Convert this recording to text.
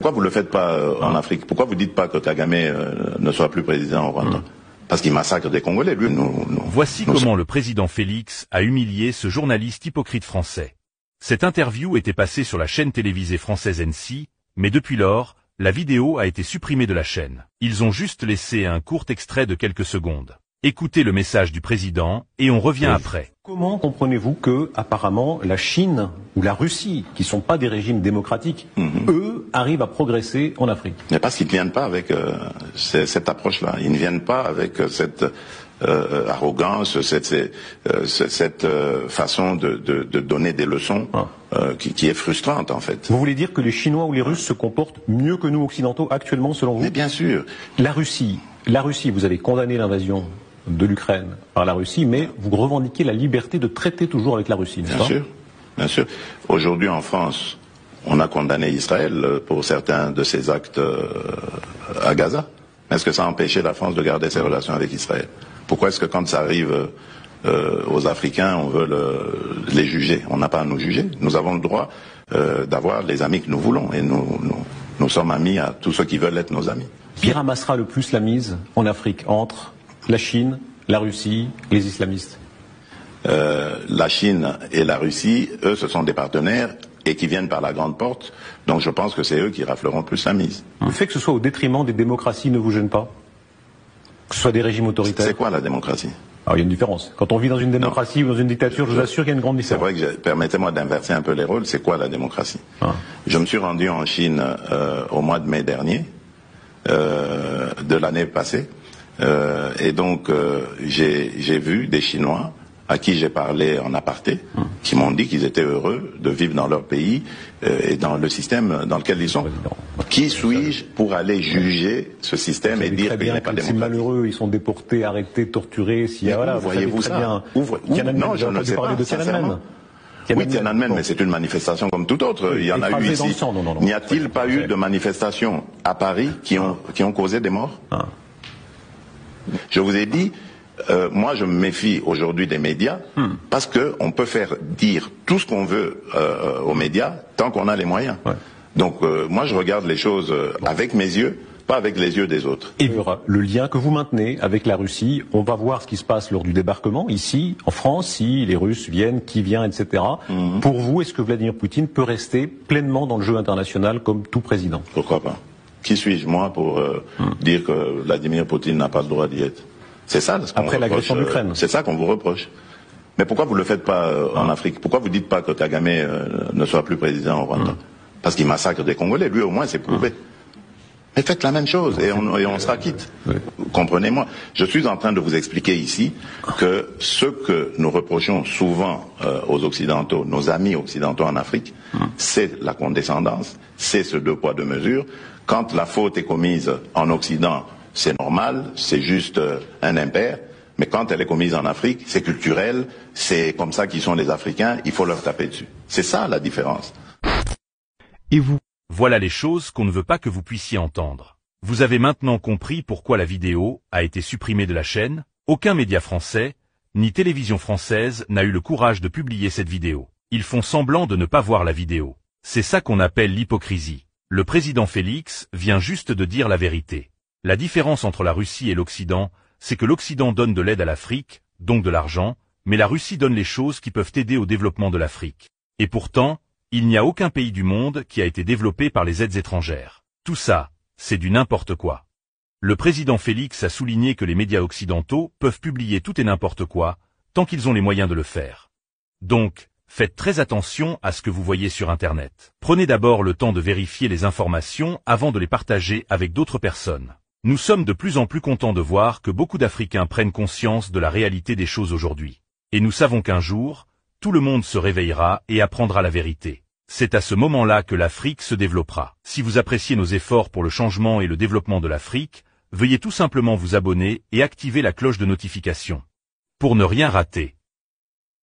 Pourquoi vous ne le faites pas en Afrique? Pourquoi vous ne dites pas que Kagame ne soit plus président au Rwanda? Parce qu'il massacre des Congolais, lui. Voici comment le président Félix a humilié ce journaliste hypocrite français. Cette interview était passée sur la chaîne télévisée française NC, mais depuis lors, la vidéo a été supprimée de la chaîne. Ils ont juste laissé un court extrait de quelques secondes. Écoutez le message du président et on revient après. Comment comprenez-vous que, apparemment, la Chine ou la Russie, qui ne sont pas des régimes démocratiques, eux, arrivent à progresser en Afrique? Mais parce qu'ils ne viennent pas avec cette approche-là. Ils ne viennent pas avec cette arrogance, cette façon de donner des leçons qui est frustrante, en fait. Vous voulez dire que les Chinois ou les Russes se comportent mieux que nous, occidentaux, actuellement, selon vous? Mais bien sûr. La Russie, vous avez condamné l'invasion de l'Ukraine par la Russie, mais vous revendiquez la liberté de traiter toujours avec la Russie, n'est-ce pas? Bien sûr, bien sûr. Aujourd'hui en France, on a condamné Israël pour certains de ses actes à Gaza. Est-ce que ça a empêché la France de garder ses relations avec Israël? Pourquoi est-ce que quand ça arrive aux Africains, on veut les juger? On n'a pas à nous juger. Nous avons le droit d'avoir les amis que nous voulons et nous sommes amis à tous ceux qui veulent être nos amis. Qui ramassera le plus la mise en Afrique entre la Chine, la Russie, les islamistes? La Chine et la Russie, eux, ce sont des partenaires et qui viennent par la grande porte. Donc je pense que c'est eux qui rafleront plus la mise. Le fait que ce soit au détriment des démocraties ne vous gêne pas? Que ce soit des régimes autoritaires? C'est quoi la démocratie? Alors il y a une différence. Quand on vit dans une démocratie ou dans une dictature, je vous assure qu'il y a une grande différence. C'est vrai que, permettez-moi d'inverser un peu les rôles, c'est quoi la démocratie? Je me suis rendu en Chine au mois de mai dernier, de l'année passée, et donc j'ai vu des Chinois à qui j'ai parlé en aparté, qui m'ont dit qu'ils étaient heureux de vivre dans leur pays et dans le système dans lequel ils sont. Qui suis-je pour aller juger ce système et dire qu'il n'est pas démocratique? C'est malheureux, ils sont déportés, arrêtés, torturés. Voyez-vous ça? Non, je ne sais pas, sincèrement. Oui, Tiananmen, mais c'est une manifestation comme toute autre. Il y en a eu ici. N'y a-t-il pas eu de manifestations à Paris qui ont causé des morts? Je vous ai dit, moi je me méfie aujourd'hui des médias parce qu'on peut faire dire tout ce qu'on veut aux médias tant qu'on a les moyens. Donc moi je regarde les choses avec mes yeux, pas avec les yeux des autres. Et le lien que vous maintenez avec la Russie, on va voir ce qui se passe lors du débarquement ici, en France, si les Russes viennent, qui vient, etc. Pour vous, est-ce que Vladimir Poutine peut rester pleinement dans le jeu international comme tout président? Pourquoi pas? Qui suis-je moi pour dire que Vladimir Poutine n'a pas le droit d'y être? C'est ça ce qu'on après l'agression d'Ukraine. C'est ça qu'on vous reproche. Mais pourquoi vous ne le faites pas en Afrique? Pourquoi vous ne dites pas que Kagame ne soit plus président au Rwanda? Parce qu'il massacre des Congolais, lui au moins c'est prouvé. Mais faites la même chose et on sera quitte. Comprenez-moi. Je suis en train de vous expliquer ici que ce que nous reprochons souvent aux Occidentaux, nos amis occidentaux en Afrique, c'est la condescendance, c'est ce deux poids deux mesures. Quand la faute est commise en Occident, c'est normal, c'est juste un impair, mais quand elle est commise en Afrique, c'est culturel, c'est comme ça qu'ils sont les Africains, il faut leur taper dessus. C'est ça la différence. Et vous? Voilà les choses qu'on ne veut pas que vous puissiez entendre. Vous avez maintenant compris pourquoi la vidéo a été supprimée de la chaîne. Aucun média français, ni télévision française n'a eu le courage de publier cette vidéo. Ils font semblant de ne pas voir la vidéo. C'est ça qu'on appelle l'hypocrisie. Le président Félix vient juste de dire la vérité. La différence entre la Russie et l'Occident, c'est que l'Occident donne de l'aide à l'Afrique, donc de l'argent, mais la Russie donne les choses qui peuvent aider au développement de l'Afrique. Et pourtant, il n'y a aucun pays du monde qui a été développé par les aides étrangères. Tout ça, c'est du n'importe quoi. Le président Félix a souligné que les médias occidentaux peuvent publier tout et n'importe quoi, tant qu'ils ont les moyens de le faire. Donc, faites très attention à ce que vous voyez sur Internet. Prenez d'abord le temps de vérifier les informations avant de les partager avec d'autres personnes. Nous sommes de plus en plus contents de voir que beaucoup d'Africains prennent conscience de la réalité des choses aujourd'hui. Et nous savons qu'un jour, tout le monde se réveillera et apprendra la vérité. C'est à ce moment-là que l'Afrique se développera. Si vous appréciez nos efforts pour le changement et le développement de l'Afrique, veuillez tout simplement vous abonner et activer la cloche de notification. Pour ne rien rater.